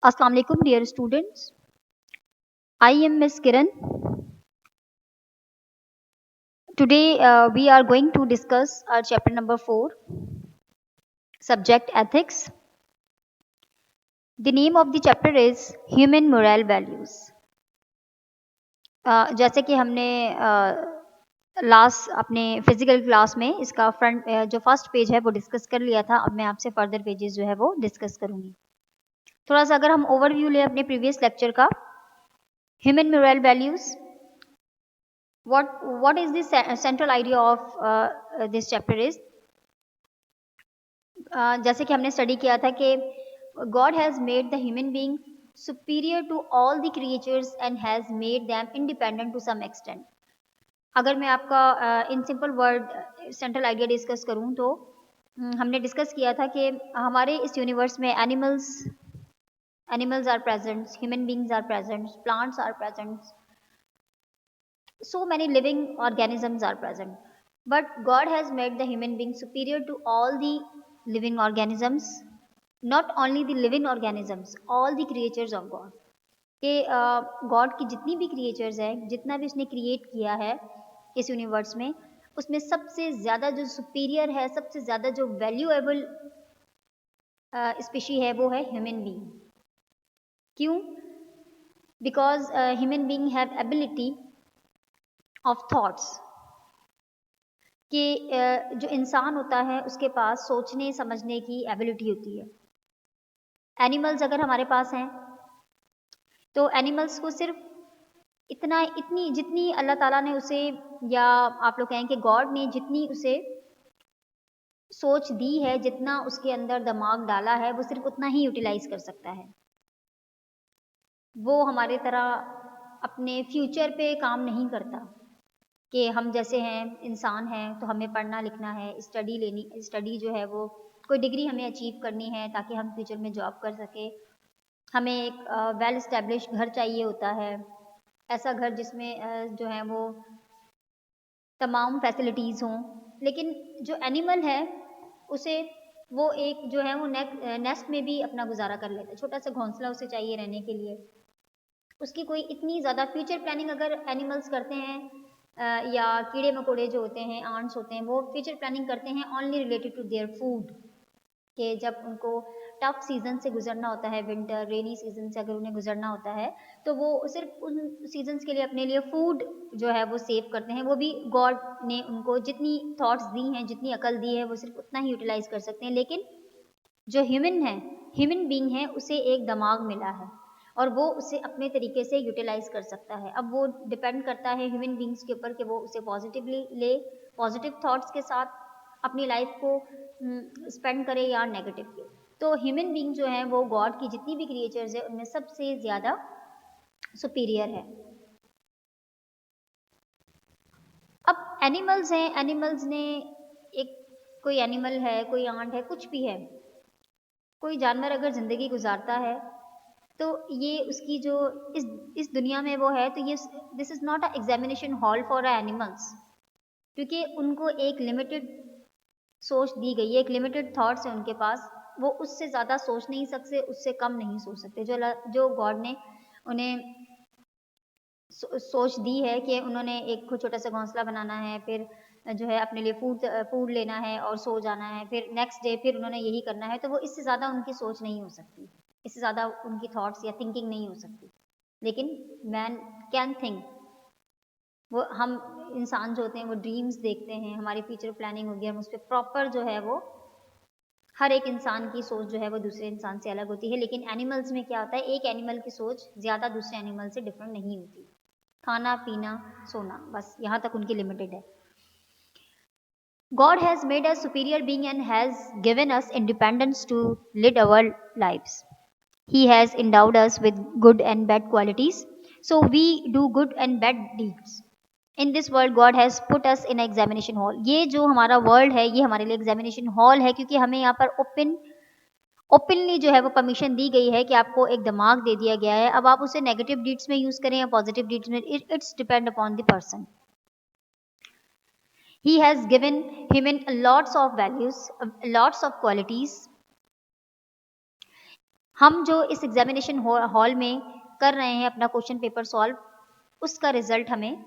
Assalamu alaikum, dear students. I am Miss Kiran. Today we are going to discuss our chapter number 4, subject ethics. The name of the chapter is Human Moral Values. जैसे कि हमने last अपने physical class में इसका front जो first page है वो discuss कर लिया था। अब मैं आपसे फर्दर पेजेस जो है वो डिस्कस करूंगी। थोड़ा सा अगर हम ओवरव्यू लें अपने प्रीवियस लेक्चर का, human moral values, what is the central idea of this chapter is, जैसे कि हमने स्टडी किया था कि God has made the human being superior to all the creatures and has made them independent to some extent. अगर मैं आपका in simple word central idea discuss करूं तो हमने डिस्कस किया था कि हमारे इस यूनिवर्स में animals are present, human beings are present, plants are present, so many living organisms are present, but God has made the human being superior to all the living organisms, not only the living organisms, all the creatures of God, कि God की जितनी भी creatures है, जितना भी उसने create किया है इस यूनिवर्स में, उसमें सबसे ज़्यादा जो सुपीरियर है, सबसे ज़्यादा जो वैल्यूएबल स्पीशी है वो है ह्यूमन बीइंग। क्यों? Because human being have ability of thoughts, कि जो इंसान होता है उसके पास सोचने समझने की एबिलिटी होती है। एनिमल्स अगर हमारे पास हैं तो एनिमल्स को सिर्फ इतनी जितनी अल्लाह ताला ने उसे, या आप लोग कहें कि गॉड ने जितनी उसे सोच दी है, जितना उसके अंदर दिमाग डाला है, वो सिर्फ उतना ही यूटिलाइज कर सकता है। वो हमारे तरह अपने फ्यूचर पे काम नहीं करता कि हम जैसे हैं इंसान हैं तो हमें पढ़ना लिखना है, स्टडी जो है वो कोई डिग्री हमें अचीव करनी है ताकि हम फ्यूचर में जॉब कर सके। हमें एक वेल इस्टेब्लिश घर चाहिए होता है, ऐसा घर जिसमें जो है वो तमाम फैसिलिटीज़ हों। लेकिन जो एनिमल है उसे वो एक जो है वो नेस्ट में भी अपना गुजारा कर लेता है, छोटा सा घोंसला उसे चाहिए रहने के लिए। उसकी कोई इतनी ज़्यादा फ्यूचर प्लानिंग अगर एनिमल्स करते हैं, या कीड़े मकोड़े जो होते हैं, आंट्स होते हैं, वो फ्यूचर प्लानिंग करते हैं only related to their food, कि जब उनको टफ सीजन से गुजरना होता है, विंटर रेनी सीजन से अगर उन्हें गुजरना होता है, तो वो सिर्फ उन सीजन्स के लिए अपने लिए फूड जो है वो सेव करते हैं। वो भी गॉड ने उनको जितनी थॉट्स दी हैं, जितनी अकल दी है, वो सिर्फ उतना ही यूटिलाइज कर सकते हैं। लेकिन जो ह्यूमन बीइंग है, उसे एक दिमाग मिला है और वो उसे अपने तरीके से यूटिलाइज कर सकता है। अब वो डिपेंड करता है ह्यूमन बींग्स के ऊपर कि वो उसे पॉजिटिवली ले, पॉजिटिव थॉट्स के साथ अपनी लाइफ को स्पेंड करे या नेगेटिव ले। तो ह्यूमन बींग जो है वो गॉड की जितनी भी क्रिएचर्स है उनमें सबसे ज़्यादा सुपीरियर है। अब एनिमल्स हैं, एनिमल्स ने एक कोई एनिमल है, कोई आंट है, कुछ भी है, कोई जानवर अगर ज़िंदगी गुजारता है तो ये उसकी जो इस दुनिया में वो है, तो ये this is not a examination hall for a animals, क्योंकि उनको एक लिमिटेड सोच दी गई है, एक लिमिटेड थॉट्स है उनके पास। वो उससे ज़्यादा सोच नहीं सकते, उससे कम नहीं सोच सकते। जो गॉड ने उन्हें सोच दी है कि उन्होंने एक छोटा सा घोंसला बनाना है, फिर जो है अपने लिए फूड लेना है और सो जाना है, फिर नेक्स्ट डे फिर उन्होंने यही करना है, तो वो इससे ज़्यादा उनकी सोच नहीं हो सकती, इससे ज़्यादा उनकी थॉट्स या थिंकिंग नहीं हो सकती। लेकिन मैन कैन थिंक, वो हम इंसान जो होते हैं वो ड्रीम्स देखते हैं, हमारी फ्यूचर प्लानिंग होगी, हम उस पर प्रॉपर जो है वो, हर एक इंसान की सोच जो है वो दूसरे इंसान से अलग होती है। लेकिन एनिमल्स में क्या होता है, एक एनिमल की सोच ज़्यादा दूसरे एनिमल से डिफरेंट नहीं होती। खाना पीना सोना, बस यहाँ तक उनकी लिमिटेड है। God has made us superior being and has given us independence to lead our lives. He has endowed us with good and bad qualities, so we do good and bad deeds. In this world God has put us in an examination hall. ये जो हमारा world है ये हमारे लिए examination hall है, क्योंकि हमें यहाँ पर ओपनली जो है वो परमिशन दी गई है कि आपको एक दिमाग दे दिया गया है। अब आप उसे नेगेटिव डीड्स में यूज करें या पॉजिटिव डीड्स में, it's depend upon the person. He has given human lots of values, lots of qualities, हम जो इस एग्जामिनेशन हॉल में कर रहे हैं अपना क्वेश्चन पेपर सॉल्व, उसका रिजल्ट हमें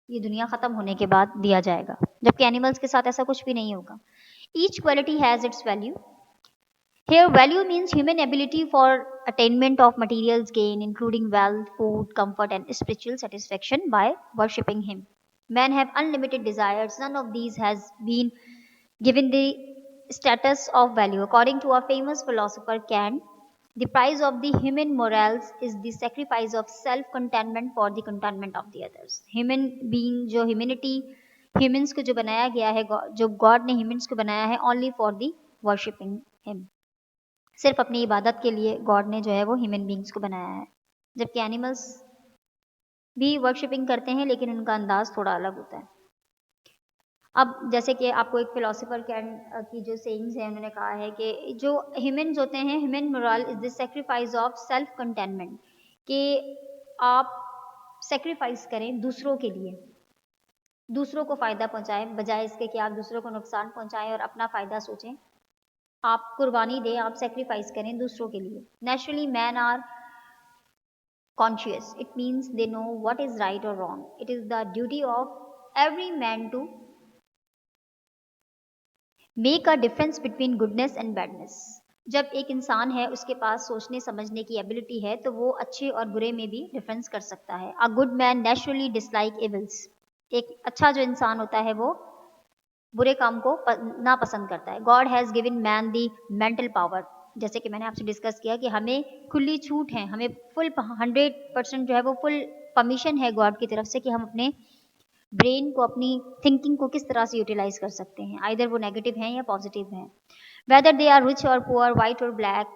ये दुनिया खत्म होने के बाद दिया जाएगा, जबकि एनिमल्स के साथ ऐसा कुछ भी नहीं होगा. Each quality has its value. Here, value means human ability for attainment of materials gain, including wealth, food, comfort, and spiritual satisfaction by worshipping Him. Men have unlimited desires. None of these has been given the status of value. According to our famous philosopher Kant, the price of the human morals is the sacrifice of self-contentment for the contentment of the others. Human being, जो humanity, humans को जो बनाया गया है, जो God ने humans को बनाया है, only for the worshipping Him. सिर्फ अपनी इबादत के लिए गॉड ने जो है वो ह्यूमन बींग्स को बनाया है, जबकि एनिमल्स भी वर्शिपिंग करते हैं लेकिन उनका अंदाज थोड़ा अलग होता है. अब जैसे कि आपको एक फिलोसोफर की जो सेइंग्स है, उन्होंने कहा है कि जो ह्यूमन्स होते हैं, human moral is the sacrifice of self containment, कि आप सेक्रीफाइस करें दूसरों के लिए, दूसरों को फ़ायदा पहुंचाएं बजाय इसके कि आप दूसरों को नुकसान पहुंचाएं और अपना फ़ायदा सोचें. आप कुर्बानी दें, आप सेक्रीफाइस करें दूसरों के लिए. Naturally man are conscious. It means they know what is right और wrong. It is the duty of every man to make a difference between goodness and badness. जब एक इंसान है, उसके पास सोचने समझने की एबिलिटी है, तो वो अच्छे और बुरे में भी डिफरेंस कर सकता है. A good man naturally dislike evils. एक अच्छा जो इंसान होता है वो बुरे काम को ना पसंद करता है. God has given man the mental power. जैसे कि मैंने आपसे डिस्कस किया कि हमें खुली छूट है, हमें फुल 100% जो है वो फुल परमिशन है गॉड की तरफ से कि हम अपने ब्रेन को, अपनी थिंकिंग को किस तरह से यूटिलाइज कर सकते हैं, आइदर वो नेगेटिव हैं या पॉजिटिव हैं. वेदर दे आर रिच और पुअर, वाइट और ब्लैक,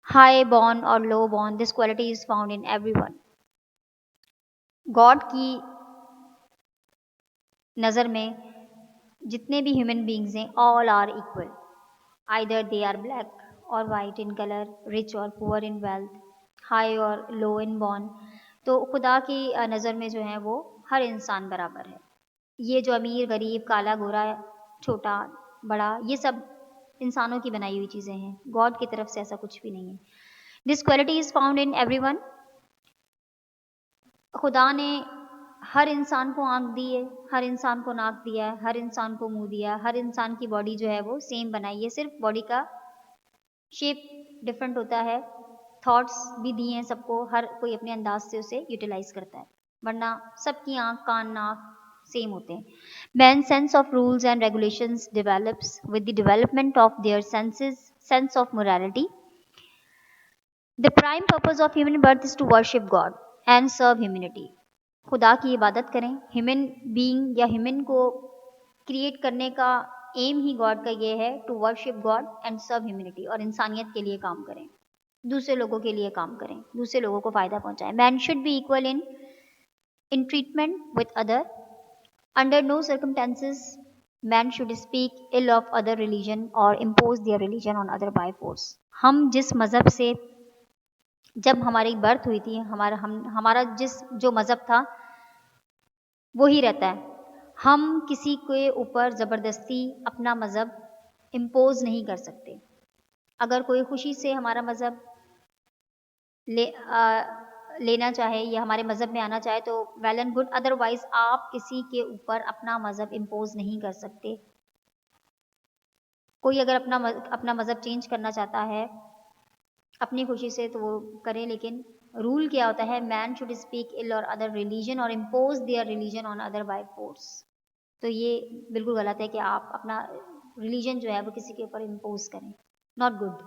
हाई बॉर्न और low born, this quality is found in everyone. God की नज़र में जितने भी ह्यूमन बींग्स हैं, all are equal. Either they are black और वाइट इन कलर, रिच और पुअर इन वेल्थ, हाई और लो इन बॉर्न. तो खुदा की नज़र में जो है वो हर इंसान बराबर है. ये जो अमीर गरीब, काला गोरा, छोटा बड़ा, ये सब इंसानों की बनाई हुई चीज़ें हैं. गॉड की तरफ से ऐसा कुछ भी नहीं है. This quality is found in everyone. खुदा ने हर इंसान को आँख दी है, हर इंसान को नाक दिया है, हर इंसान को मुंह दिया है, हर इंसान की बॉडी जो है वो सेम बनाई है. सिर्फ बॉडी का शेप डिफरेंट होता है. थॉट्स भी दिए हैं सबको, हर कोई अपने अंदाज से उसे यूटिलाइज करता है, वरना सबकी आँख कान नाक सेम होते हैं. Man sense of rules and regulations develops with the development of their sense of morality. The prime purpose of human birth is to worship God and serve humanity. खुदा की इबादत करें. ह्यूमन बीइंग या human को create करने का aim ही God का ये है, to worship God and serve humanity, और इंसानियत के लिए काम करें, दूसरे लोगों के लिए काम करें, दूसरे लोगों को फ़ायदा पहुंचाएं. Man should be equal in treatment with other. Under no circumstances man should speak ill of other religion और impose their religion on other by force. हम जिस मज़हब से, जब हमारी बर्थ हुई थी, हमारा जो मज़हब था वो ही रहता है. हम किसी के ऊपर ज़बरदस्ती अपना मज़हब इम्पोज नहीं कर सकते. अगर कोई खुशी से हमारा मज़हब लेना चाहे या हमारे मज़हब में आना चाहे तो वेल एंड गुड. अदरवाइज आप किसी के ऊपर अपना मज़हब इम्पोज नहीं कर सकते. कोई अगर अपना मज़हब चेंज करना चाहता है अपनी खुशी से तो वो करें, लेकिन रूल क्या होता है, मैन शुड स्पीक इल और अदर रिलीजन और impose their religion on other by force. तो ये बिल्कुल गलत है कि आप अपना रिलीजन जो है वो किसी के ऊपर इम्पोज करें. Not good.